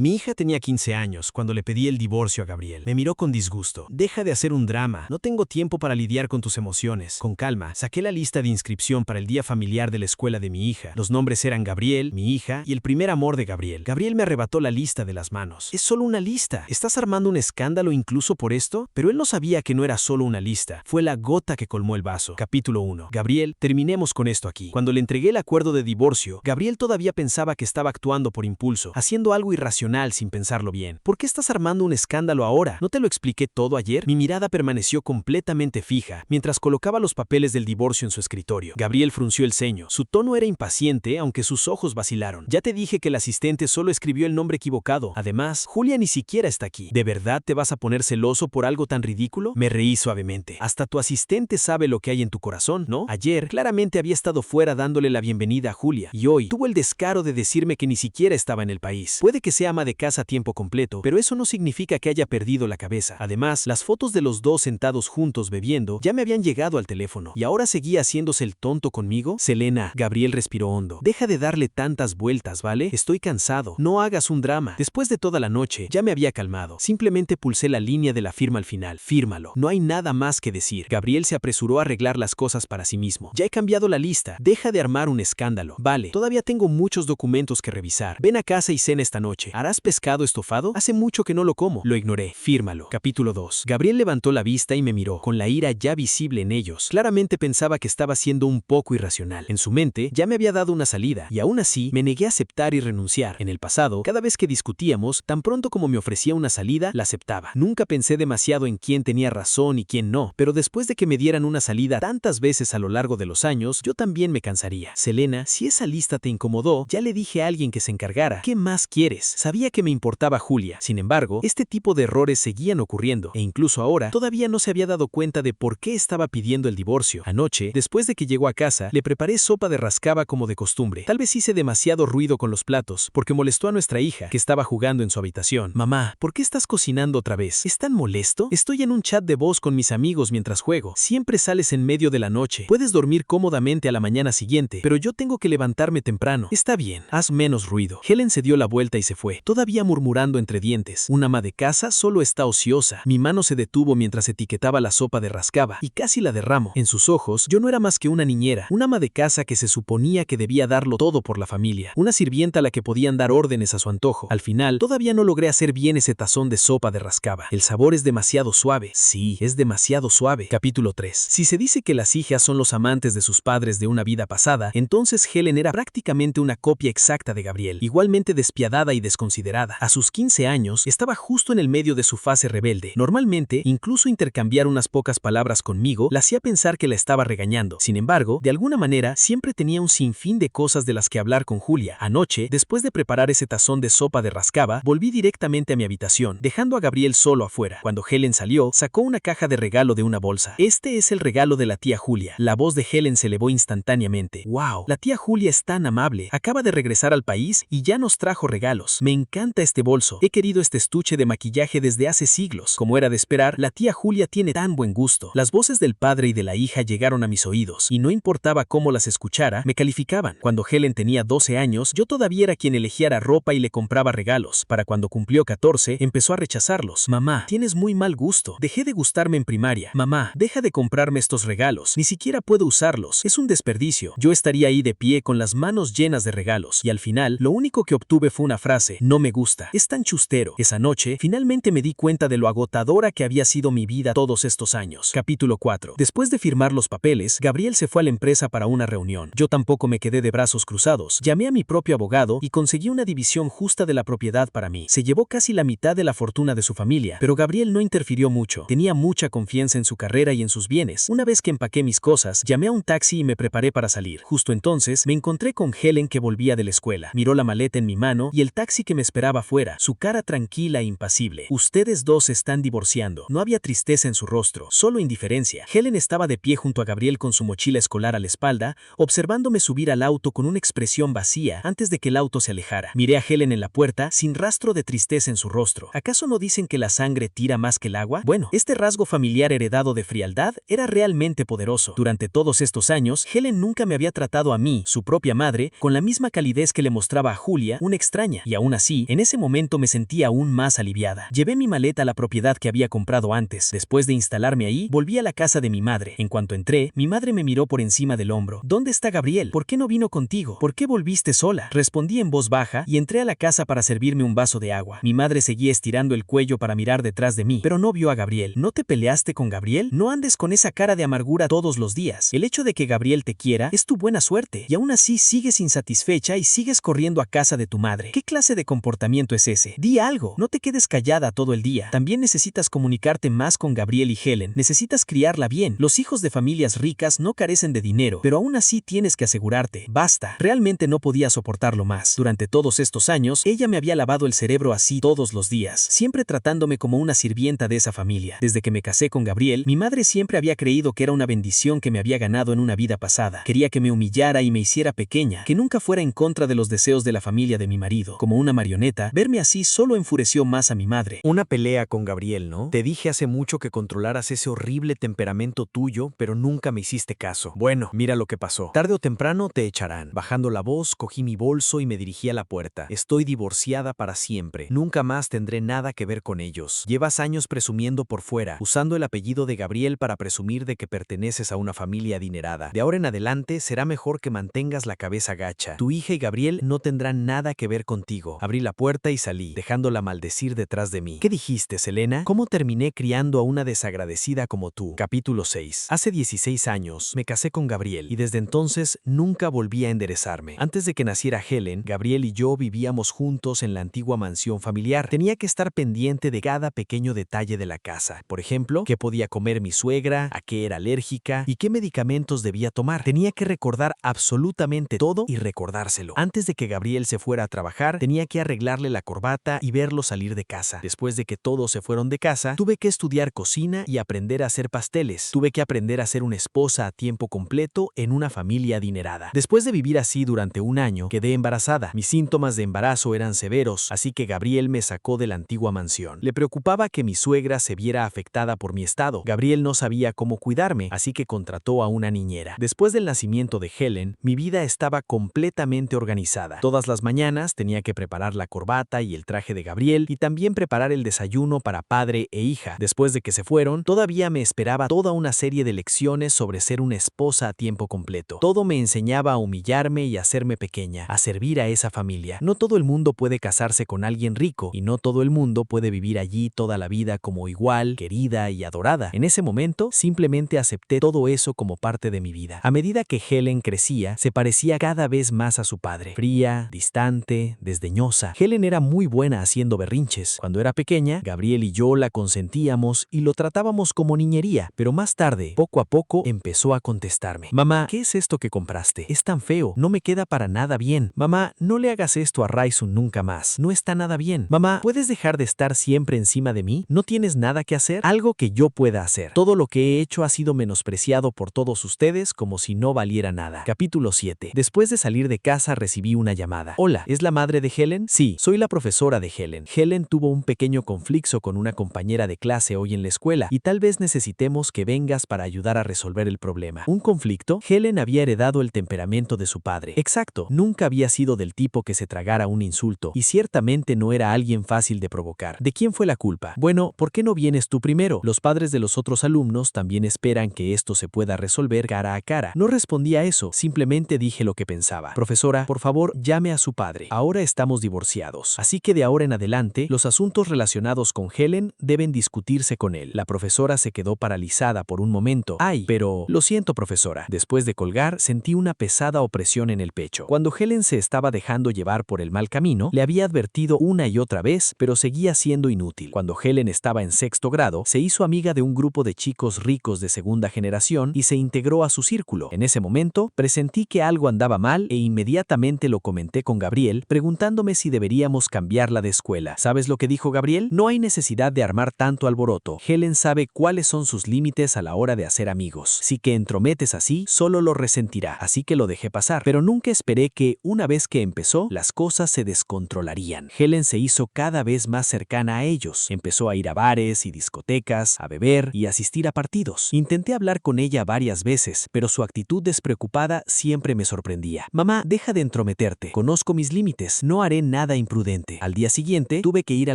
Mi hija tenía 15 años cuando le pedí el divorcio a Gabriel. Me miró con disgusto. Deja de hacer un drama. No tengo tiempo para lidiar con tus emociones. Con calma, saqué la lista de inscripción para el día familiar de la escuela de mi hija. Los nombres eran Gabriel, mi hija y el primer amor de Gabriel. Gabriel me arrebató la lista de las manos. Es solo una lista. ¿Estás armando un escándalo incluso por esto? Pero él no sabía que no era solo una lista. Fue la gota que colmó el vaso. Capítulo 1. Gabriel, terminemos con esto aquí. Cuando le entregué el acuerdo de divorcio, Gabriel todavía pensaba que estaba actuando por impulso, haciendo algo irracional sin pensarlo bien. ¿Por qué estás armando un escándalo ahora? ¿No te lo expliqué todo ayer? Mi mirada permaneció completamente fija mientras colocaba los papeles del divorcio en su escritorio. Gabriel frunció el ceño. Su tono era impaciente, aunque sus ojos vacilaron. Ya te dije que el asistente solo escribió el nombre equivocado. Además, Julia ni siquiera está aquí. ¿De verdad te vas a poner celoso por algo tan ridículo? Me reí suavemente. Hasta tu asistente sabe lo que hay en tu corazón, ¿no? Ayer, claramente había estado fuera dándole la bienvenida a Julia, y hoy tuvo el descaro de decirme que ni siquiera estaba en el país. Puede que sea ama de casa a tiempo completo, pero eso no significa que haya perdido la cabeza. Además, las fotos de los dos sentados juntos bebiendo ya me habían llegado al teléfono, y ahora seguía haciéndose el tonto conmigo. Selena, Gabriel respiró hondo. Deja de darle tantas vueltas, ¿vale? Estoy cansado. No hagas un drama. Después de toda la noche, ya me había calmado. Simplemente pulsé la línea de la firma al final. Fírmalo. No hay nada más que decir. Gabriel se apresuró a arreglar las cosas para sí mismo. Ya he cambiado la lista. Deja de armar un escándalo. Vale, todavía tengo muchos documentos que revisar. Ven a casa y cena esta noche. ¿Harás pescado estofado? Hace mucho que no lo como. Lo ignoré. Fírmalo. Capítulo 2. Gabriel levantó la vista y me miró, con la ira ya visible en ellos. Claramente pensaba que estaba siendo un poco irracional. En su mente, ya me había dado una salida, y aún así, me negué a aceptar y renunciar. En el pasado, cada vez que discutíamos, tan pronto como me ofrecía una salida, la aceptaba. Nunca pensé demasiado en quién tenía razón y quién no, pero después de que me dieran una salida tantas veces a lo largo de los años, yo también me cansaría. Selena, si esa lista te incomodó, ya le dije a alguien que se encargara. ¿Qué más quieres? Sabía que me importaba Julia. Sin embargo, este tipo de errores seguían ocurriendo, e incluso ahora, todavía no se había dado cuenta de por qué estaba pidiendo el divorcio. Anoche, después de que llegó a casa, le preparé sopa de rascaba como de costumbre. Tal vez hice demasiado ruido con los platos, porque molestó a nuestra hija, que estaba jugando en su habitación. Mamá, ¿por qué estás cocinando otra vez? ¿Es tan molesto? Estoy en un chat de voz con mis amigos mientras juego. Siempre sales en medio de la noche. Puedes dormir cómodamente a la mañana siguiente, pero yo tengo que levantarme temprano. Está bien, haz menos ruido. Helen se dio la vuelta y se fue, todavía murmurando entre dientes. Una ama de casa solo está ociosa. Mi mano se detuvo mientras etiquetaba la sopa de rascaba, y casi la derramo. En sus ojos, yo no era más que una niñera, una ama de casa que se suponía que debía darlo todo por la familia, una sirvienta a la que podían dar órdenes a su antojo. Al final, todavía no logré hacer bien ese tazón de sopa de rascaba. El sabor es demasiado suave. Sí, es demasiado suave. Capítulo 3. Si se dice que las hijas son los amantes de sus padres de una vida pasada, entonces Helen era prácticamente una copia exacta de Gabriel, igualmente despiadada y desconsiderada. A sus 15 años, estaba justo en el medio de su fase rebelde. Normalmente, incluso intercambiar unas pocas palabras conmigo la hacía pensar que la estaba regañando. Sin embargo, de alguna manera, siempre tenía un sinfín de cosas de las que hablar con Julia. Anoche, después de preparar ese tazón de sopa de rascaba, volví directamente a mi habitación, dejando a Gabriel solo afuera. Cuando Helen salió, sacó una caja de regalo de una bolsa. Este es el regalo de la tía Julia. La voz de Helen se elevó instantáneamente. ¡Wow! La tía Julia es tan amable. Acaba de regresar al país y ya nos trajo regalos. Me encanta este bolso. He querido este estuche de maquillaje desde hace siglos. Como era de esperar, la tía Julia tiene tan buen gusto. Las voces del padre y de la hija llegaron a mis oídos, y no importaba cómo las escuchara, me calificaban. Cuando Helen tenía 12 años, yo todavía era quien elegía la ropa y le compraba regalos. Para cuando cumplió 14, empezó a rechazarlos. Mamá, tienes muy mal gusto. Dejé de gustarme en primaria. Mamá, deja de comprarme estos regalos. Ni siquiera puedo usarlos. Es un desperdicio. Yo estaría ahí de pie con las manos llenas de regalos, y al final, lo único que obtuve fue una frase: no me gusta. Es tan chustero. Esa noche, finalmente me di cuenta de lo agotadora que había sido mi vida todos estos años. Capítulo 4. Después de firmar los papeles, Gabriel se fue a la empresa para una reunión. Yo tampoco me quedé de brazos cruzados. Llamé a mi propio abogado y conseguí una división justa de la propiedad para mí. Se llevó casi la mitad de la fortuna de su familia, pero Gabriel no interfirió mucho. Tenía mucha confianza en su carrera y en sus bienes. Una vez que empaqué mis cosas, llamé a un taxi y me preparé para salir. Justo entonces, me encontré con Helen, que volvía de la escuela. Miró la maleta en mi mano y el taxi que me esperaba afuera, su cara tranquila e impasible. Ustedes dos se están divorciando. No había tristeza en su rostro, solo indiferencia. Helen estaba de pie junto a Gabriel con su mochila escolar a la espalda, observándome subir al auto con una expresión vacía antes de que el auto se alejara. Miré a Helen en la puerta, sin rastro de tristeza en su rostro. ¿Acaso no dicen que la sangre tira más que el agua? Bueno, este rasgo familiar heredado de frialdad era realmente poderoso. Durante todos estos años, Helen nunca me había tratado a mí, su propia madre, con la misma calidez que le mostraba a Julia, una extraña, y aún así así, en ese momento me sentí aún más aliviada. Llevé mi maleta a la propiedad que había comprado antes. Después de instalarme ahí, volví a la casa de mi madre. En cuanto entré, mi madre me miró por encima del hombro. ¿Dónde está Gabriel? ¿Por qué no vino contigo? ¿Por qué volviste sola? Respondí en voz baja y entré a la casa para servirme un vaso de agua. Mi madre seguía estirando el cuello para mirar detrás de mí, pero no vio a Gabriel. ¿No te peleaste con Gabriel? No andes con esa cara de amargura todos los días. El hecho de que Gabriel te quiera es tu buena suerte, y aún así sigues insatisfecha y sigues corriendo a casa de tu madre. ¿Qué clase de comportamiento es ese? Di algo, no te quedes callada todo el día. También necesitas comunicarte más con Gabriel y Helen. Necesitas criarla bien. Los hijos de familias ricas no carecen de dinero, pero aún así tienes que asegurarte. Basta. Realmente no podía soportarlo más. Durante todos estos años, ella me había lavado el cerebro así todos los días, siempre tratándome como una sirvienta de esa familia. Desde que me casé con Gabriel, mi madre siempre había creído que era una bendición que me había ganado en una vida pasada. Quería que me humillara y me hiciera pequeña, que nunca fuera en contra de los deseos de la familia de mi marido. Como una marioneta, verme así solo enfureció más a mi madre. Una pelea con Gabriel, ¿no? Te dije hace mucho que controlaras ese horrible temperamento tuyo, pero nunca me hiciste caso. Bueno, mira lo que pasó. Tarde o temprano te echarán. Bajando la voz, cogí mi bolso y me dirigí a la puerta. Estoy divorciada para siempre. Nunca más tendré nada que ver con ellos. Llevas años presumiendo por fuera, usando el apellido de Gabriel para presumir de que perteneces a una familia adinerada. De ahora en adelante será mejor que mantengas la cabeza gacha. Tu hija y Gabriel no tendrán nada que ver contigo. Abrí la puerta y salí, dejándola maldecir detrás de mí. ¿Qué dijiste, Selena? ¿Cómo terminé criando a una desagradecida como tú? Capítulo 6. Hace 16 años me casé con Gabriel y desde entonces nunca volví a enderezarme. Antes de que naciera Helen, Gabriel y yo vivíamos juntos en la antigua mansión familiar. Tenía que estar pendiente de cada pequeño detalle de la casa. Por ejemplo, qué podía comer mi suegra, a qué era alérgica y qué medicamentos debía tomar. Tenía que recordar absolutamente todo y recordárselo. Antes de que Gabriel se fuera a trabajar, tenía que arreglarle la corbata y verlo salir de casa. Después de que todos se fueron de casa, tuve que estudiar cocina y aprender a hacer pasteles. Tuve que aprender a ser una esposa a tiempo completo en una familia adinerada. Después de vivir así durante un año, quedé embarazada. Mis síntomas de embarazo eran severos, así que Gabriel me sacó de la antigua mansión. Le preocupaba que mi suegra se viera afectada por mi estado. Gabriel no sabía cómo cuidarme, así que contrató a una niñera. Después del nacimiento de Helen, mi vida estaba completamente organizada. Todas las mañanas tenía que preparar la corbata y el traje de Gabriel y también preparar el desayuno para padre e hija. Después de que se fueron, todavía me esperaba toda una serie de lecciones sobre ser una esposa a tiempo completo. Todo me enseñaba a humillarme y a hacerme pequeña, a servir a esa familia. No todo el mundo puede casarse con alguien rico y no todo el mundo puede vivir allí toda la vida como igual, querida y adorada. En ese momento, simplemente acepté todo eso como parte de mi vida. A medida que Helen crecía, se parecía cada vez más a su padre. Fría, distante, desdeñosa. Helen era muy buena haciendo berrinches. Cuando era pequeña, Gabriel y yo la consentíamos y lo tratábamos como niñería, pero más tarde, poco a poco, empezó a contestarme. Mamá, ¿qué es esto que compraste? Es tan feo, no me queda para nada bien. Mamá, no le hagas esto a Raisun nunca más, no está nada bien. Mamá, ¿puedes dejar de estar siempre encima de mí? ¿No tienes nada que hacer? Algo que yo pueda hacer. Todo lo que he hecho ha sido menospreciado por todos ustedes como si no valiera nada. Capítulo 7. Después de salir de casa recibí una llamada. Hola, ¿es la madre de Helen? Sí, soy la profesora de Helen. Helen tuvo un pequeño conflicto con una compañera de clase hoy en la escuela y tal vez necesitemos que vengas para ayudar a resolver el problema. ¿Un conflicto? Helen había heredado el temperamento de su padre. Exacto, nunca había sido del tipo que se tragara un insulto y ciertamente no era alguien fácil de provocar. ¿De quién fue la culpa? Bueno, ¿por qué no vienes tú primero? Los padres de los otros alumnos también esperan que esto se pueda resolver cara a cara. No respondí a eso, simplemente dije lo que pensaba. Profesora, por favor, llame a su padre. Ahora estamos divorciados, así que de ahora en adelante, los asuntos relacionados con Helen deben discutirse con él. La profesora se quedó paralizada por un momento. ¡Ay! Pero, lo siento, profesora. Después de colgar, sentí una pesada opresión en el pecho. Cuando Helen se estaba dejando llevar por el mal camino, le había advertido una y otra vez, pero seguía siendo inútil. Cuando Helen estaba en sexto grado, se hizo amiga de un grupo de chicos ricos de segunda generación y se integró a su círculo. En ese momento, presentí que algo andaba mal e inmediatamente lo comenté con Gabriel, preguntándome si deberíamos cambiarla de escuela. ¿Sabes lo que dijo Gabriel? No hay necesidad de armar tanto alboroto. Helen sabe cuáles son sus límites a la hora de hacer amigos. Si que entrometes así, solo lo resentirá. Así que lo dejé pasar. Pero nunca esperé que, una vez que empezó, las cosas se descontrolarían. Helen se hizo cada vez más cercana a ellos. Empezó a ir a bares y discotecas, a beber y asistir a partidos. Intenté hablar con ella varias veces, pero su actitud despreocupada siempre me sorprendía. Mamá, deja de entrometerte. Conozco mis límites. No haré nada imprudente. Al día siguiente, tuve que ir a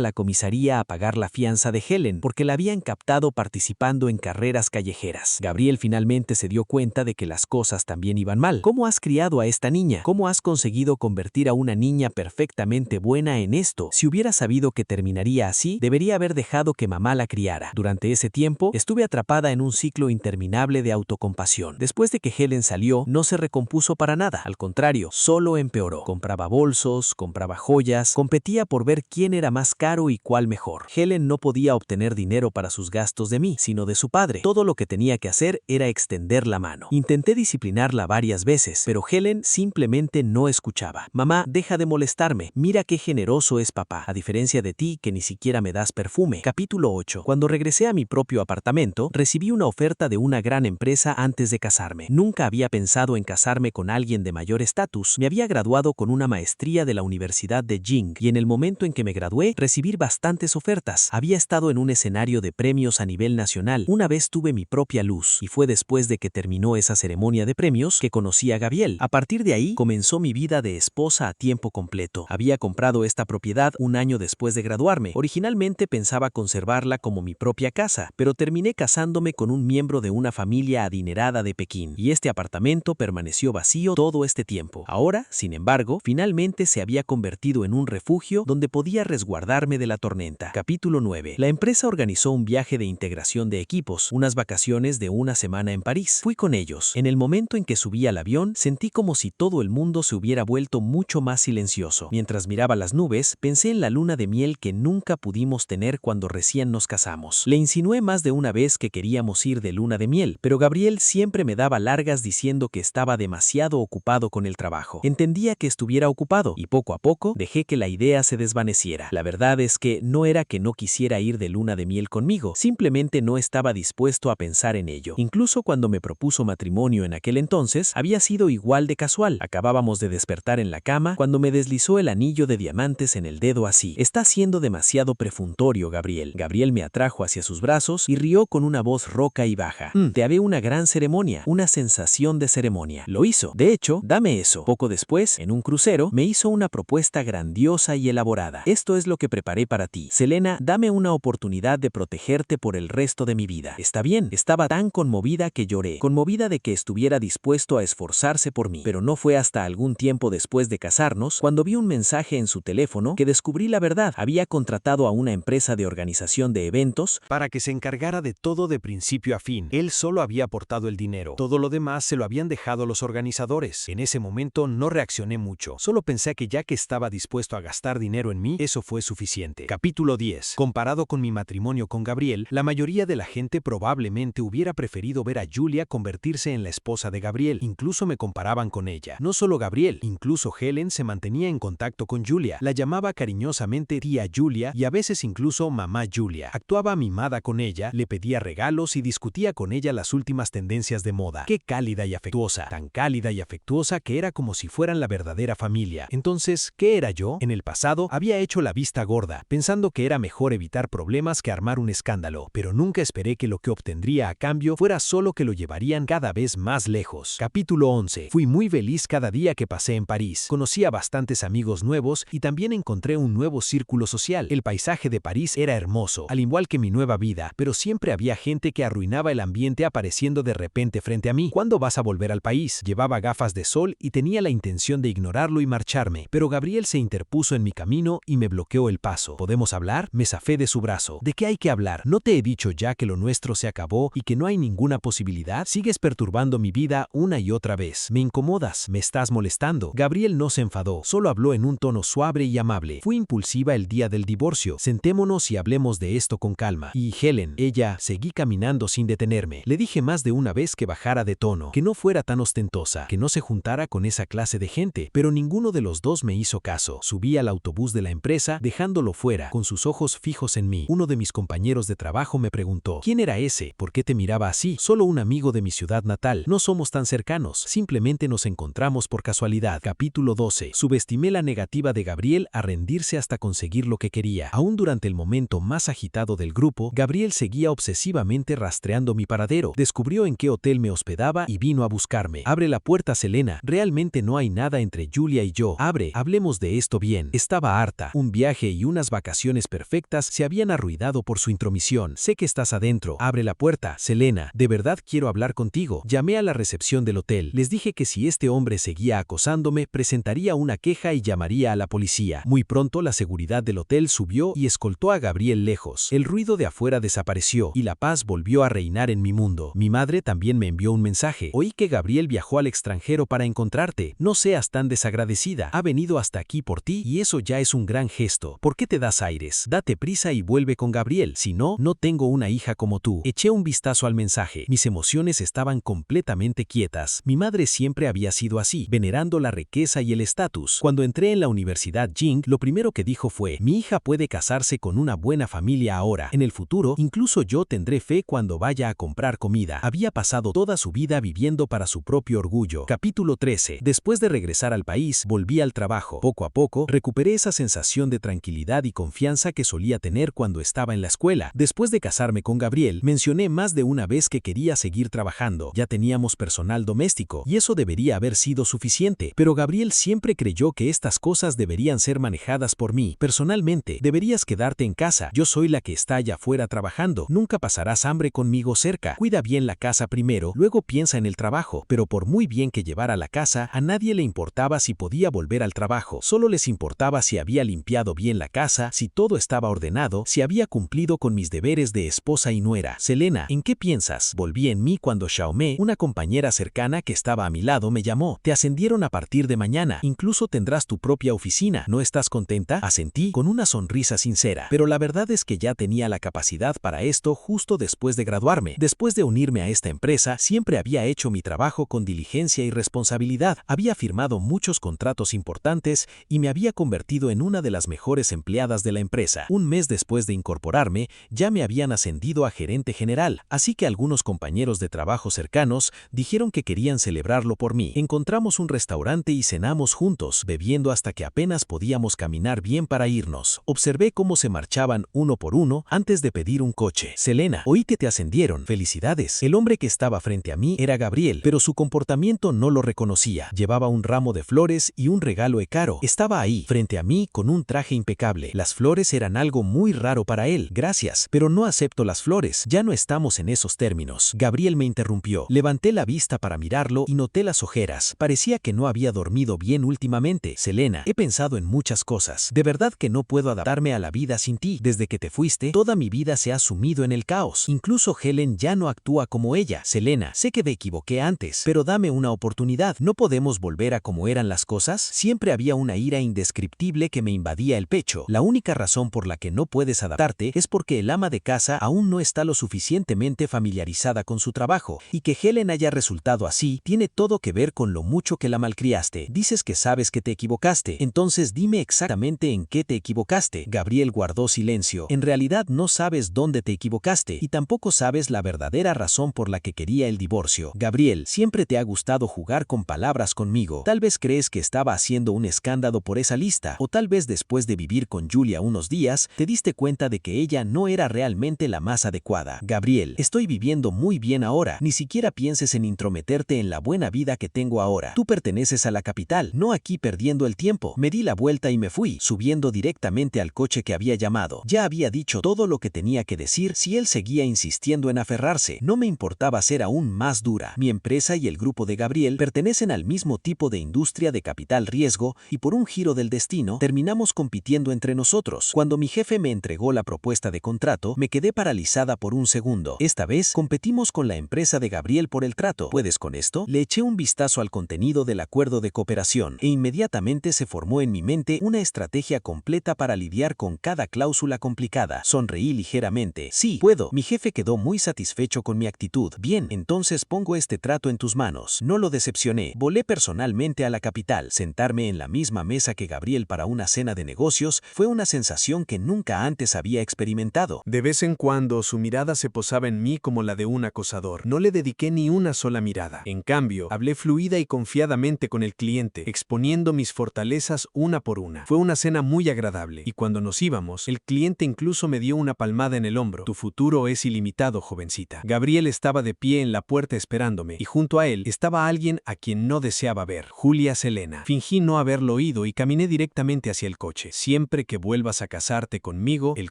la comisaría a pagar la fianza de Helen porque la habían captado participando en carreras callejeras. Gabriel finalmente se dio cuenta de que las cosas también iban mal. ¿Cómo has criado a esta niña? ¿Cómo has conseguido convertir a una niña perfectamente buena en esto? Si hubiera sabido que terminaría así, debería haber dejado que mamá la criara. Durante ese tiempo, estuve atrapada en un ciclo interminable de autocompasión. Después de que Helen salió, no se recompuso para nada. Al contrario, solo empeoró. Compraba bolsos, compraba joyas, competía por ver quién era más caro y cuál mejor. Helen no podía obtener dinero para sus gastos de mí, sino de su padre. Todo lo que tenía que hacer era extender la mano. Intenté disciplinarla varias veces, pero Helen simplemente no escuchaba. Mamá, deja de molestarme. Mira qué generoso es papá, a diferencia de ti que ni siquiera me das perfume. Capítulo 8. Cuando regresé a mi propio apartamento, recibí una oferta de una gran empresa antes de casarme. Nunca había pensado en casarme con alguien de mayor estatus. Me había graduado con una maestría de la Universidad de Jing y en el momento en que me gradué, recibí bastantes ofertas. Había estado en un escenario de premios a nivel nacional. Una vez tuve mi propia luz y fue después de que terminó esa ceremonia de premios que conocí a Gabriel. A partir de ahí comenzó mi vida de esposa a tiempo completo. Había comprado esta propiedad un año después de graduarme. Originalmente pensaba conservarla como mi propia casa, pero terminé casándome con un miembro de una familia adinerada de Pekín y este apartamento permaneció vacío todo este tiempo. Ahora, sin embargo, finalmente se había convertido en un refugio donde podía resguardarme de la tormenta. Capítulo 9. La empresa organizó un viaje de integración de equipos, unas vacaciones de una semana en París. Fui con ellos. En el momento en que subí al avión, sentí como si todo el mundo se hubiera vuelto mucho más silencioso. Mientras miraba las nubes, pensé en la luna de miel que nunca pudimos tener cuando recién nos casamos. Le insinué más de una vez que queríamos ir de luna de miel, pero Gabriel siempre me daba largas diciendo que estaba demasiado ocupado con el trabajo. Entendía que estuviera ocupado y poco a poco dejé que la idea se desvaneciera. La verdad es que no era que no quisiera ir de luna de miel conmigo, simplemente no estaba dispuesto a pensar en ello. Incluso cuando me propuso matrimonio en aquel entonces, había sido igual de casual. Acabábamos de despertar en la cama cuando me deslizó el anillo de diamantes en el dedo así. Está siendo demasiado prefuntorio, Gabriel. Gabriel me atrajo hacia sus brazos y rió con una voz roca y baja. Te haré una gran ceremonia, una sensación de ceremonia. Lo hizo. De hecho, dame eso. Poco después, en un crucero, me hizo una propuesta grandiosa y elaborada. Esto es lo que preparé para ti. Selena, dame una oportunidad de protegerte por el resto de mi vida. Está bien. Estaba tan conmovida que lloré. Conmovida de que estuviera dispuesto a esforzarse por mí. Pero no fue hasta algún tiempo después de casarnos, cuando vi un mensaje en su teléfono, que descubrí la verdad. Había contratado a una empresa de organización de eventos para que se encargara de todo de principio a fin. Él solo había aportado el dinero. Todo lo demás se lo habían dejado los organizadores. En ese momento no reaccioné mucho. Solo pensé que ya que estaba dispuesto a gastar dinero en mí, eso fue suficiente. Capítulo 10. Comparado con mi matrimonio con Gabriel, la mayoría de la gente probablemente hubiera preferido ver a Julia convertirse en la esposa de Gabriel. Incluso me comparaban con ella. No solo Gabriel, incluso Helen se mantenía en contacto con Julia. La llamaba cariñosamente tía Julia y a veces incluso mamá Julia. Actuaba mimada con ella, le pedía regalos y discutía con ella las últimas tendencias de moda. Qué cálida y afectuosa, tan cálida y afectuosa que era como si fueran la verdadera familia. Entonces, ¿qué era yo? En el pasado había hecho la vista gorda, pensando que era mejor evitar problemas que armar un escándalo, pero nunca esperé que lo que obtendría a cambio fuera solo que lo llevarían cada vez más lejos. Capítulo 11. Fui muy feliz cada día que pasé en París. Conocí a bastantes amigos nuevos y también encontré un nuevo círculo social. El paisaje de París era hermoso, al igual que mi nueva vida, pero siempre había gente que arruinaba el ambiente apareciendo de repente frente a mí. ¿Cuándo vas a volver al país? Llevaba gafas de sol y tenía la intención de ignorarlo y marcharme, pero Gabriel se interpuso en mi camino y me bloqueó el paso. ¿Podemos hablar? Me zafé de su brazo. ¿De qué hay que hablar? ¿No te he dicho ya que lo nuestro se acabó y que no hay ninguna posibilidad? Sigues perturbando mi vida una y otra vez. Me incomodas, me estás molestando. Gabriel no se enfadó, solo habló en un tono suave y amable. Fui impulsiva el día del divorcio. Sentémonos y hablemos de esto con calma. Y Helen, ella, seguí caminando sin detenerme. Le dije más de una vez que bajara de tono, que no fuera tan ostentosa, que no se juntara con esa clase de gente, pero ninguno de los dos me hizo caso. Subí al autobús de la empresa, dejándolo fuera, con sus ojos fijos en mí. Uno de mis compañeros de trabajo me preguntó, ¿quién era ese? ¿Por qué te miraba así? Solo un amigo de mi ciudad natal. No somos tan cercanos, simplemente nos encontramos por casualidad. Capítulo 12. Subestimé la negativa de Gabriel a rendirse hasta conseguir lo que quería. Aún durante el momento más agitado del grupo, Gabriel seguía obsesivamente rastreando mi paradero. Descubrió en qué hotel me hospedaba y vino a buscarme. Abre la puerta, Selena. Realmente no hay nada entre Julia y yo. Abre, hablemos de de esto bien. Estaba harta. Un viaje y unas vacaciones perfectas se habían arruinado por su intromisión. Sé que estás adentro. Abre la puerta. Selena, de verdad quiero hablar contigo. Llamé a la recepción del hotel. Les dije que si este hombre seguía acosándome, presentaría una queja y llamaría a la policía. Muy pronto la seguridad del hotel subió y escoltó a Gabriel lejos. El ruido de afuera desapareció y la paz volvió a reinar en mi mundo. Mi madre también me envió un mensaje. Oí que Gabriel viajó al extranjero para encontrarte. No seas tan desagradecida. Ha venido hasta aquí por ti y eso ya es un gran gesto. ¿Por qué te das aires? Date prisa y vuelve con Gabriel. Si no, no tengo una hija como tú. Eché un vistazo al mensaje. Mis emociones estaban completamente quietas. Mi madre siempre había sido así, venerando la riqueza y el estatus. Cuando entré en la Universidad Jing, lo primero que dijo fue: mi hija puede casarse con una buena familia ahora. En el futuro, incluso yo tendré fe cuando vaya a comprar comida. Había pasado toda su vida viviendo para su propio orgullo. Capítulo 13. Después de regresar al país, volví al trabajo. Poco a poco, recuperé esa sensación de tranquilidad y confianza que solía tener cuando estaba en la escuela. Después de casarme con Gabriel, mencioné más de una vez que quería seguir trabajando. Ya teníamos personal doméstico, y eso debería haber sido suficiente. Pero Gabriel siempre creyó que estas cosas deberían ser manejadas por mí. Personalmente, deberías quedarte en casa. Yo soy la que está allá afuera trabajando. Nunca pasarás hambre conmigo cerca. Cuida bien la casa primero, luego piensa en el trabajo. Pero por muy bien que llevara la casa, a nadie le importaba si podía volver al trabajo. Solo les importaba si había limpiado bien la casa, si todo estaba ordenado, si había cumplido con mis deberes de esposa y nuera. Selena, ¿en qué piensas? Volví en mí cuando Xiaomei, una compañera cercana que estaba a mi lado, me llamó. Te ascendieron a partir de mañana. Incluso tendrás tu propia oficina. ¿No estás contenta? Asentí con una sonrisa sincera. Pero la verdad es que ya tenía la capacidad para esto justo después de graduarme. Después de unirme a esta empresa, siempre había hecho mi trabajo con diligencia y responsabilidad. Había firmado muchos contratos importantes y me había convertido en una de las mejores empleadas de la empresa. Un mes después de incorporarme, ya me habían ascendido a gerente general, así que algunos compañeros de trabajo cercanos dijeron que querían celebrarlo por mí. Encontramos un restaurante y cenamos juntos, bebiendo hasta que apenas podíamos caminar bien para irnos. Observé cómo se marchaban uno por uno antes de pedir un coche. Selena, oí que te ascendieron. Felicidades. El hombre que estaba frente a mí era Gabriel, pero su comportamiento no lo reconocía. Llevaba un ramo de flores y un regalo caro. Estaba ahí, frente a mí, con un traje impecable. Las flores eran algo muy raro para él. Gracias, pero no acepto las flores. Ya no estamos en esos términos. Gabriel me interrumpió. Levanté la vista para mirarlo y noté las ojeras. Parecía que no había dormido bien últimamente. Selena, he pensado en muchas cosas. De verdad que no puedo adaptarme a la vida sin ti. Desde que te fuiste, toda mi vida se ha sumido en el caos. Incluso Helen ya no actúa como ella. Selena, sé que me equivoqué antes, pero dame una oportunidad. ¿No podemos volver a como eran las cosas? Siempre había una ira indescriptible que me invadía el pecho. La única razón por la que no puedes adaptarte es porque el ama de casa aún no está lo suficientemente familiarizada con su trabajo, y que Helen haya resultado así tiene todo que ver con lo mucho que la malcriaste. Dices que sabes que te equivocaste, entonces dime exactamente en qué te equivocaste. Gabriel guardó silencio. En realidad no sabes dónde te equivocaste, y tampoco sabes la verdadera razón por la que quería el divorcio. Gabriel, siempre te ha gustado jugar con palabras conmigo. Tal vez crees que estaba haciendo un escándalo por esa lista, o tal vez después de vivir con Julia unos días, te diste cuenta de que ella no era realmente la más adecuada. Gabriel, estoy viviendo muy bien ahora. Ni siquiera pienses en intrometerte en la buena vida que tengo ahora. Tú perteneces a la capital, no aquí perdiendo el tiempo. Me di la vuelta y me fui, subiendo directamente al coche que había llamado. Ya había dicho todo lo que tenía que decir. Si él seguía insistiendo en aferrarse, no me importaba ser aún más dura. Mi empresa y el grupo de Gabriel pertenecen al mismo tipo de industria de capital riesgo, y por un giro del destino, terminamos compitiendo entre nosotros. Cuando mi jefe me entregó la propuesta de contrato, me quedé paralizada por un segundo. Esta vez, competimos con la empresa de Gabriel por el trato. ¿Puedes con esto? Le eché un vistazo al contenido del acuerdo de cooperación, e inmediatamente se formó en mi mente una estrategia completa para lidiar con cada cláusula complicada. Sonreí ligeramente. Sí, puedo. Mi jefe quedó muy satisfecho con mi actitud. Bien, entonces pongo este trato en tus manos. No lo decepcioné. Volé personalmente a la capital. Sentarme en la misma mesa que Gabriel para una cena de negocios fue una sensación que nunca antes había experimentado. De vez en cuando su mirada se posaba en mí como la de un acosador. No le dediqué ni una sola mirada. En cambio, hablé fluida y confiadamente con el cliente, exponiendo mis fortalezas una por una. Fue una cena muy agradable, y cuando nos íbamos, el cliente incluso me dio una palmada en el hombro. Tu futuro es ilimitado, jovencita. Gabriel estaba de pie en la puerta esperándome, y junto a él estaba alguien a quien no deseaba ver. Julia Selena. Fingí no haberlo oído sonrido y caminé directamente hacia el coche. Siempre que vuelvas a casarte conmigo, el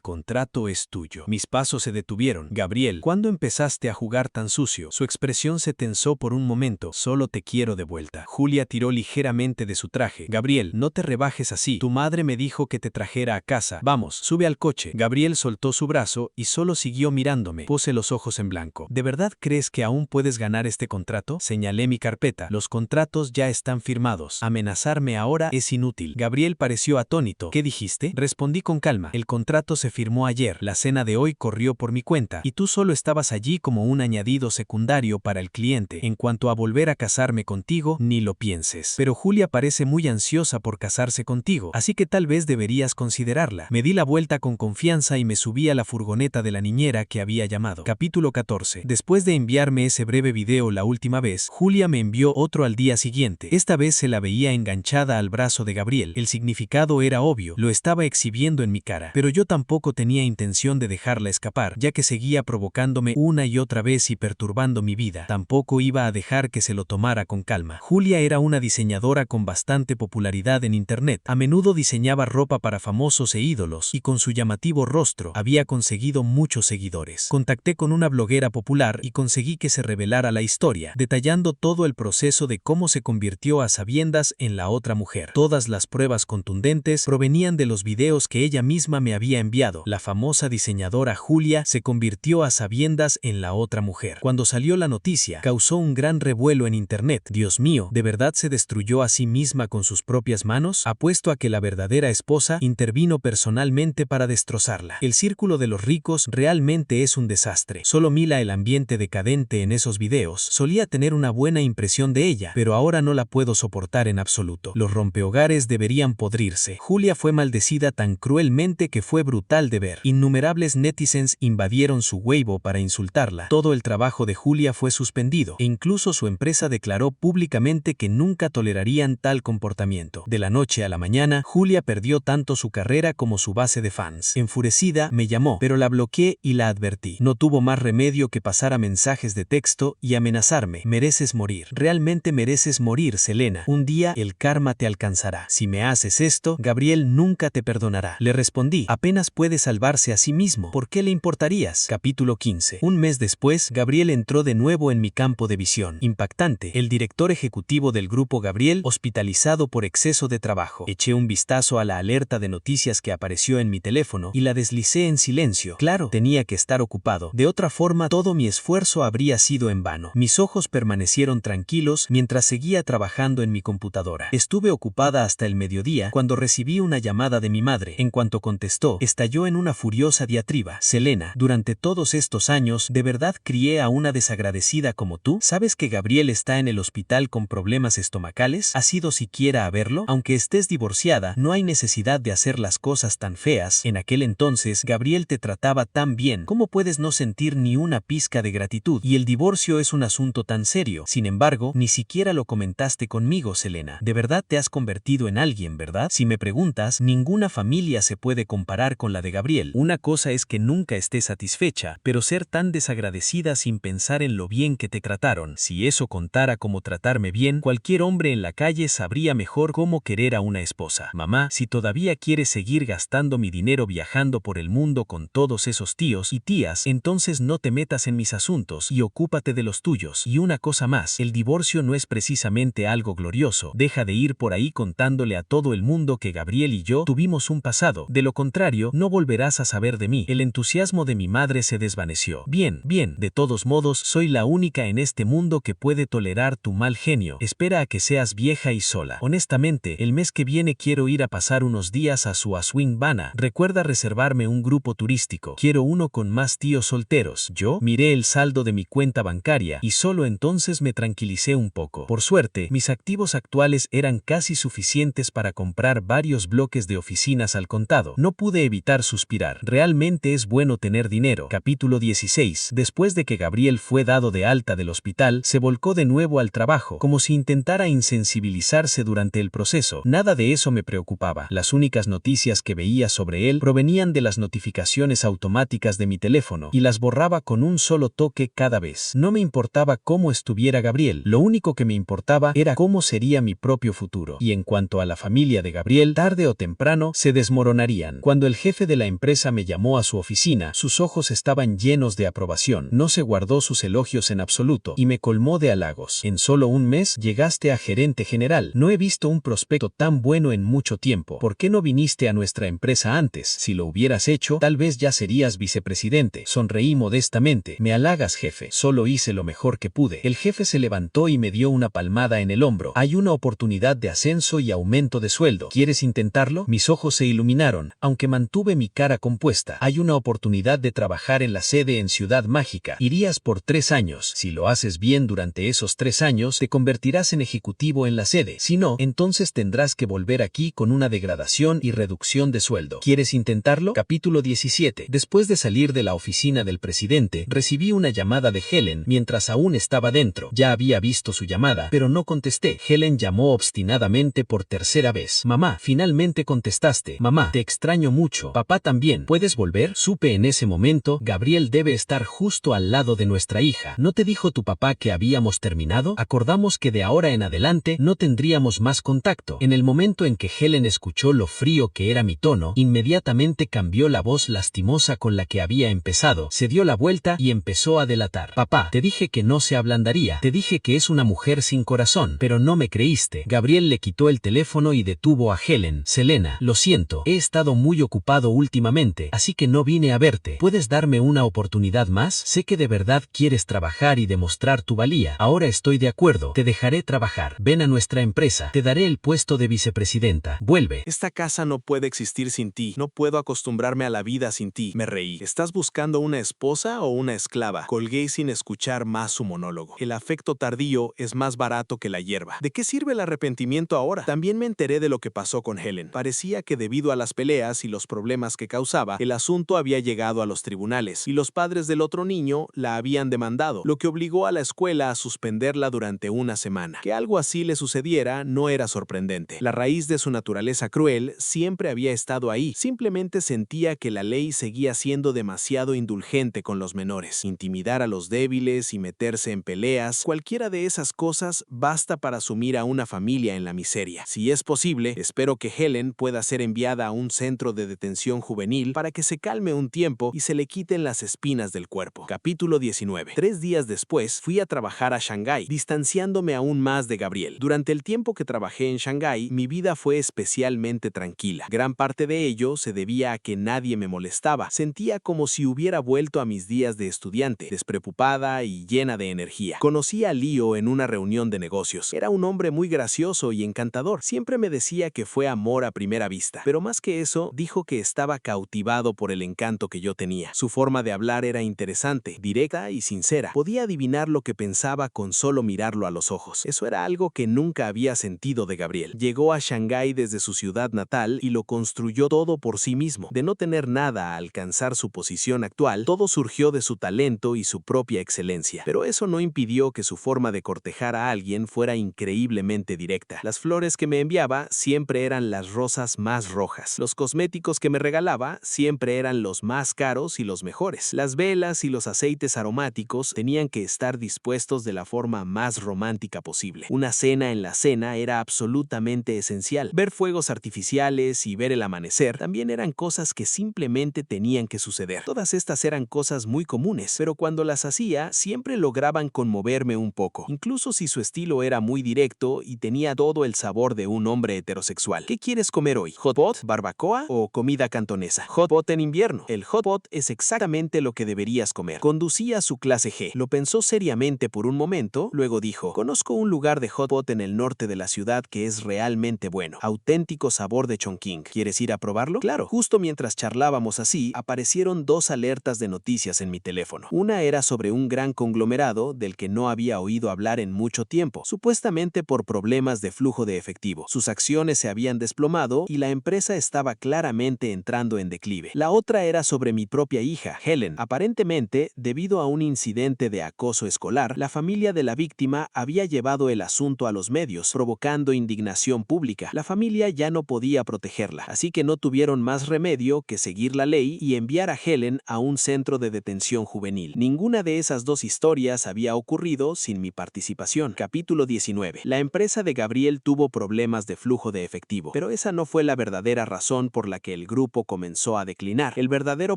contrato es tuyo. Mis pasos se detuvieron. Gabriel, ¿cuándo empezaste a jugar tan sucio? Su expresión se tensó por un momento. Solo te quiero de vuelta. Julia tiró ligeramente de su traje. Gabriel, no te rebajes así. Tu madre me dijo que te trajera a casa. Vamos, sube al coche. Gabriel soltó su brazo y solo siguió mirándome. Puse los ojos en blanco. ¿De verdad crees que aún puedes ganar este contrato? Señalé mi carpeta. Los contratos ya están firmados. Amenazarme ahora es inútil. Gabriel pareció atónito. ¿Qué dijiste? Respondí con calma. El contrato se firmó ayer. La cena de hoy corrió por mi cuenta y tú solo estabas allí como un añadido secundario para el cliente. En cuanto a volver a casarme contigo, ni lo pienses. Pero Julia parece muy ansiosa por casarse contigo, así que tal vez deberías considerarla. Me di la vuelta con confianza y me subí a la furgoneta de la niñera que había llamado. Capítulo 14. Después de enviarme ese breve video la última vez, Julia me envió otro al día siguiente. Esta vez se la veía enganchada al brazo de Gabriel. El significado era obvio, lo estaba exhibiendo en mi cara, pero yo tampoco tenía intención de dejarla escapar, ya que seguía provocándome una y otra vez y perturbando mi vida. Tampoco iba a dejar que se lo tomara con calma. Julia era una diseñadora con bastante popularidad en internet. A menudo diseñaba ropa para famosos e ídolos, y con su llamativo rostro había conseguido muchos seguidores. Contacté con una bloguera popular y conseguí que se revelara la historia, detallando todo el proceso de cómo se convirtió a sabiendas en la otra mujer. Todas las pruebas contundentes provenían de los videos que ella misma me había enviado. La famosa diseñadora Julia se convirtió a sabiendas en la otra mujer. Cuando salió la noticia, causó un gran revuelo en internet. Dios mío, ¿de verdad se destruyó a sí misma con sus propias manos? Apuesto a que la verdadera esposa intervino personalmente para destrozarla. El círculo de los ricos realmente es un desastre. Solo Mila, el ambiente decadente en esos videos, solía tener una buena impresión de ella, pero ahora no la puedo soportar en absoluto. Los rompehogares deberían podrirse. Julia fue maldecida tan cruelmente que fue brutal de ver. Innumerables netizens invadieron su Weibo para insultarla. Todo el trabajo de Julia fue suspendido, e incluso su empresa declaró públicamente que nunca tolerarían tal comportamiento. De la noche a la mañana, Julia perdió tanto su carrera como su base de fans. Enfurecida, me llamó, pero la bloqueé y la advertí. No tuvo más remedio que pasar a mensajes de texto y amenazarme. Mereces morir. Realmente mereces morir, Selena. Un día el karma te alcanzará. Si me haces esto, Gabriel nunca te perdonará. Le respondí, apenas puede salvarse a sí mismo. ¿Por qué le importarías? Capítulo 15. Un mes después, Gabriel entró de nuevo en mi campo de visión. Impactante. El director ejecutivo del grupo Gabriel, hospitalizado por exceso de trabajo. Eché un vistazo a la alerta de noticias que apareció en mi teléfono y la deslicé en silencio. Claro, tenía que estar ocupado. De otra forma, todo mi esfuerzo habría sido en vano. Mis ojos permanecieron tranquilos mientras seguía trabajando en mi computadora. Estuve ocupada hasta el mediodía cuando recibí una llamada de mi madre. En cuanto contestó, estalló en una furiosa diatriba. Selena, durante todos estos años, ¿de verdad crié a una desagradecida como tú? ¿Sabes que Gabriel está en el hospital con problemas estomacales? ¿Has ido siquiera a verlo? Aunque estés divorciada, no hay necesidad de hacer las cosas tan feas. En aquel entonces, Gabriel te trataba tan bien. ¿Cómo puedes no sentir ni una pizca de gratitud? Y el divorcio es un asunto tan serio. Sin embargo, ni siquiera lo comentaste conmigo, Selena. De verdad te has convertido en alguien, ¿verdad? Si me preguntas, ninguna familia se puede comparar con la de Gabriel. Una cosa es que nunca estés satisfecha, pero ser tan desagradecida sin pensar en lo bien que te trataron. Si eso contara como tratarme bien, cualquier hombre en la calle sabría mejor cómo querer a una esposa. Mamá, si todavía quieres seguir gastando mi dinero viajando por el mundo con todos esos tíos y tías, entonces no te metas en mis asuntos y ocúpate de los tuyos. Y una cosa más, el divorcio no es precisamente algo glorioso. Deja de ir por ahí contándole a todo el mundo que Gabriel y yo tuvimos un pasado. De lo contrario, no volverás a saber de mí. El entusiasmo de mi madre se desvaneció. Bien, de todos modos, soy la única en este mundo que puede tolerar tu mal genio. Espera a que seas vieja y sola. Honestamente, el mes que viene quiero ir a pasar unos días a Suaswing-Bana. Recuerda reservarme un grupo turístico. Quiero uno con más tíos solteros. Yo miré el saldo de mi cuenta bancaria y solo entonces me tranquilicé un poco. Por suerte, mis activos actuales eran casi suficientes para comprar varios bloques de oficinas al contado. No pude evitar suspirar. Realmente es bueno tener dinero. Capítulo 16. Después de que Gabriel fue dado de alta del hospital, se volcó de nuevo al trabajo, como si intentara insensibilizarse durante el proceso. Nada de eso me preocupaba. Las únicas noticias que veía sobre él provenían de las notificaciones automáticas de mi teléfono, y las borraba con un solo toque cada vez. No me importaba cómo estuviera Gabriel, lo único que me importaba era cómo sería mi propio futuro. Y en cuanto cuanto a la familia de Gabriel, tarde o temprano se desmoronarían. Cuando el jefe de la empresa me llamó a su oficina, sus ojos estaban llenos de aprobación. No se guardó sus elogios en absoluto y me colmó de halagos. En solo un mes llegaste a gerente general. No he visto un prospecto tan bueno en mucho tiempo. ¿Por qué no viniste a nuestra empresa antes? Si lo hubieras hecho, tal vez ya serías vicepresidente. Sonreí modestamente. Me halagas, jefe. Solo hice lo mejor que pude. El jefe se levantó y me dio una palmada en el hombro. Hay una oportunidad de ascenso y aumento de sueldo. ¿Quieres intentarlo? Mis ojos se iluminaron, aunque mantuve mi cara compuesta. Hay una oportunidad de trabajar en la sede en Ciudad Mágica. Irías por 3 años. Si lo haces bien durante esos 3 años, te convertirás en ejecutivo en la sede. Si no, entonces tendrás que volver aquí con una degradación y reducción de sueldo. ¿Quieres intentarlo? Capítulo 17. Después de salir de la oficina del presidente, recibí una llamada de Helen mientras aún estaba dentro. Ya había visto su llamada, pero no contesté. Helen llamó obstinadamente por tercera vez. Mamá, finalmente contestaste. Mamá, te extraño mucho. Papá también. ¿Puedes volver? Supe en ese momento, Gabriel debe estar justo al lado de nuestra hija. ¿No te dijo tu papá que habíamos terminado? Acordamos que de ahora en adelante no tendríamos más contacto. En el momento en que Helen escuchó lo frío que era mi tono, inmediatamente cambió la voz lastimosa con la que había empezado, se dio la vuelta y empezó a delatar. Papá, te dije que no se ablandaría, te dije que es una mujer sin corazón, pero no me creíste. Gabriel le quitó el teléfono y detuvo a Helen. Selena, lo siento, he estado muy ocupado últimamente, así que no vine a verte. ¿Puedes darme una oportunidad más? Sé que de verdad quieres trabajar y demostrar tu valía. Ahora estoy de acuerdo, te dejaré trabajar. Ven a nuestra empresa, te daré el puesto de vicepresidenta. Vuelve. Esta casa no puede existir sin ti. No puedo acostumbrarme a la vida sin ti. Me reí. ¿Estás buscando una esposa o una esclava? Colgué sin escuchar más su monólogo. El afecto tardío es más barato que la hierba. ¿De qué sirve el arrepentimiento ahora? También me enteré de lo que pasó con Helen. Parecía que debido a las peleas y los problemas que causaba, el asunto había llegado a los tribunales y los padres del otro niño la habían demandado, lo que obligó a la escuela a suspenderla durante una semana. Que algo así le sucediera no era sorprendente. La raíz de su naturaleza cruel siempre había estado ahí. Simplemente sentía que la ley seguía siendo demasiado indulgente con los menores. Intimidar a los débiles y meterse en peleas, cualquiera de esas cosas basta para sumir a una familia en la miseria. Si es posible, espero que Helen pueda ser enviada a un centro de detención juvenil para que se calme un tiempo y se le quiten las espinas del cuerpo. Capítulo 19. 3 días después, fui a trabajar a Shanghái, distanciándome aún más de Gabriel. Durante el tiempo que trabajé en Shanghái, mi vida fue especialmente tranquila. Gran parte de ello se debía a que nadie me molestaba. Sentía como si hubiera vuelto a mis días de estudiante, despreocupada y llena de energía. Conocí a Leo en una reunión de negocios. Era un hombre muy gracioso y encantador. Siempre me decía que fue amor a primera vista, pero más que eso, dijo que estaba cautivado por el encanto que yo tenía. Su forma de hablar era interesante, directa y sincera. Podía adivinar lo que pensaba con solo mirarlo a los ojos. Eso era algo que nunca había sentido de Gabriel. Llegó a Shanghái desde su ciudad natal y lo construyó todo por sí mismo. De no tener nada a alcanzar su posición actual, todo surgió de su talento y su propia excelencia. Pero eso no impidió que su forma de cortejar a alguien fuera increíblemente directa. Las flores que me enviaba siempre eran las rosas más rojas. Los cosméticos que me regalaba siempre eran los más caros y los mejores. Las velas y los aceites aromáticos tenían que estar dispuestos de la forma más romántica posible. Una cena en la cena era absolutamente esencial. Ver fuegos artificiales y ver el amanecer también eran cosas que simplemente tenían que suceder. Todas estas eran cosas muy comunes, pero cuando las hacía siempre lograban conmoverme un poco, incluso si su estilo era muy directo y tenía todo el sabor de un hombre heterosexual. ¿Qué quieres comer hoy? ¿Hot pot, barbacoa o comida cantonesa? Hot pot en invierno. El hot pot es exactamente lo que deberías comer. Conducía su clase G. Lo pensó seriamente por un momento, luego dijo: conozco un lugar de hot pot en el norte de la ciudad que es realmente bueno. Auténtico sabor de Chongqing. ¿Quieres ir a probarlo? Claro. Justo mientras charlábamos así, aparecieron 2 alertas de noticias en mi teléfono. Una era sobre un gran conglomerado del que no había oído hablar en mucho tiempo, supuestamente por problemas de flujo de efectivo. Sus acciones se habían desplomado y la empresa estaba claramente entrando en declive. La otra era sobre mi propia hija, Helen. Aparentemente, debido a un incidente de acoso escolar, la familia de la víctima había llevado el asunto a los medios, provocando indignación pública. La familia ya no podía protegerla, así que no tuvieron más remedio que seguir la ley y enviar a Helen a un centro de detención juvenil. Ninguna de esas 2 historias había ocurrido sin mi participación. Capítulo 19. La empresa de Gabriel tuvo problemas problemas de flujo de efectivo. Pero esa no fue la verdadera razón por la que el grupo comenzó a declinar. El verdadero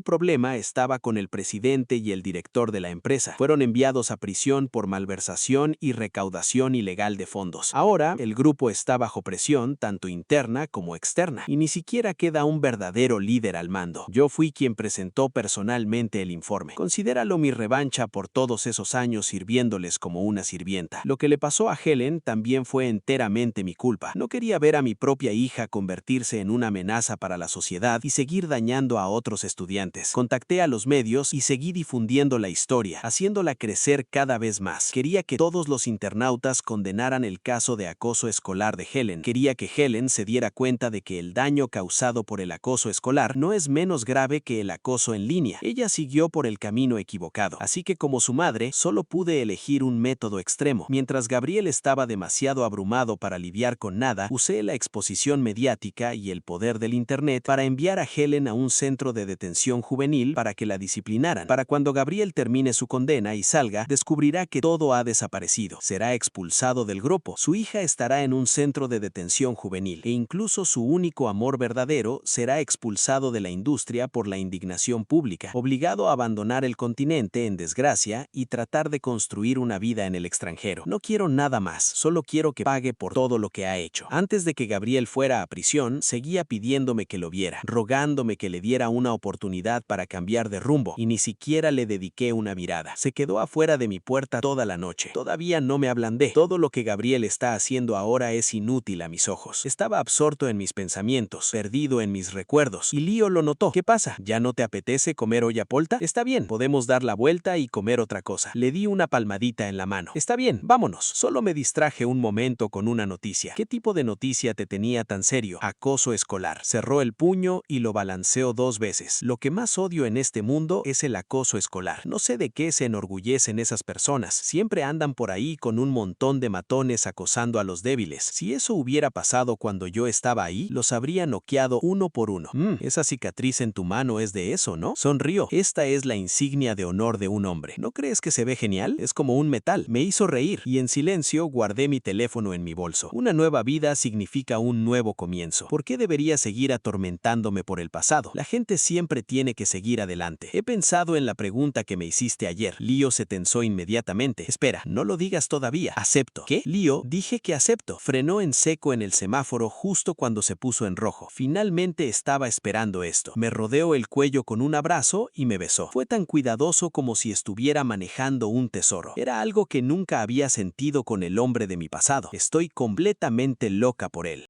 problema estaba con el presidente y el director de la empresa. Fueron enviados a prisión por malversación y recaudación ilegal de fondos. Ahora, el grupo está bajo presión, tanto interna como externa, y ni siquiera queda un verdadero líder al mando. Yo fui quien presentó personalmente el informe. Considéralo mi revancha por todos esos años sirviéndoles como una sirvienta. Lo que le pasó a Helen también fue enteramente mi culpa. No quería ver a mi propia hija convertirse en una amenaza para la sociedad y seguir dañando a otros estudiantes. Contacté a los medios y seguí difundiendo la historia, haciéndola crecer cada vez más. Quería que todos los internautas condenaran el caso de acoso escolar de Helen. Quería que Helen se diera cuenta de que el daño causado por el acoso escolar no es menos grave que el acoso en línea. Ella siguió por el camino equivocado, así que como su madre, solo pude elegir un método extremo. Mientras Gabriel estaba demasiado abrumado para lidiar con nada, usé la exposición mediática y el poder del internet para enviar a Helen a un centro de detención juvenil para que la disciplinaran. Para cuando Gabriel termine su condena y salga, descubrirá que todo ha desaparecido. Será expulsado del grupo. Su hija estará en un centro de detención juvenil e incluso su único amor verdadero será expulsado de la industria por la indignación pública, obligado a abandonar el continente en desgracia y tratar de construir una vida en el extranjero. No quiero nada más, solo quiero que pague por todo lo que ha hecho. Antes de que Gabriel fuera a prisión, seguía pidiéndome que lo viera, rogándome que le diera una oportunidad para cambiar de rumbo, y ni siquiera le dediqué una mirada. Se quedó afuera de mi puerta toda la noche. Todavía no me ablandé. Todo lo que Gabriel está haciendo ahora es inútil a mis ojos. Estaba absorto en mis pensamientos, perdido en mis recuerdos, y Lío lo notó. ¿Qué pasa? ¿Ya no te apetece comer olla polta? Está bien, podemos dar la vuelta y comer otra cosa. Le di una palmadita en la mano. Está bien, vámonos. Solo me distraje un momento con una noticia. ¿Qué tipo de noticia te tenía tan serio? Acoso escolar. Cerró el puño y lo balanceó 2 veces. Lo que más odio en este mundo es el acoso escolar. No sé de qué se enorgullecen esas personas. Siempre andan por ahí con un montón de matones acosando a los débiles. Si eso hubiera pasado cuando yo estaba ahí, los habría noqueado uno por uno. Esa cicatriz en tu mano es de eso, ¿no? Sonrió. Esta es la insignia de honor de un hombre. ¿No crees que se ve genial? Es como un metal. Me hizo reír y en silencio guardé mi teléfono en mi bolso. Una nueva vida significa un nuevo comienzo. ¿Por qué debería seguir atormentándome por el pasado? La gente siempre tiene que seguir adelante. He pensado en la pregunta que me hiciste ayer. Lío se tensó inmediatamente. Espera, no lo digas todavía. Acepto. ¿Qué? Lío, dije que acepto. Frenó en seco en el semáforo justo cuando se puso en rojo. Finalmente estaba esperando esto. Me rodeó el cuello con un abrazo y me besó. Fue tan cuidadoso como si estuviera manejando un tesoro. Era algo que nunca había sentido con el hombre de mi pasado. Estoy completamente loca por él.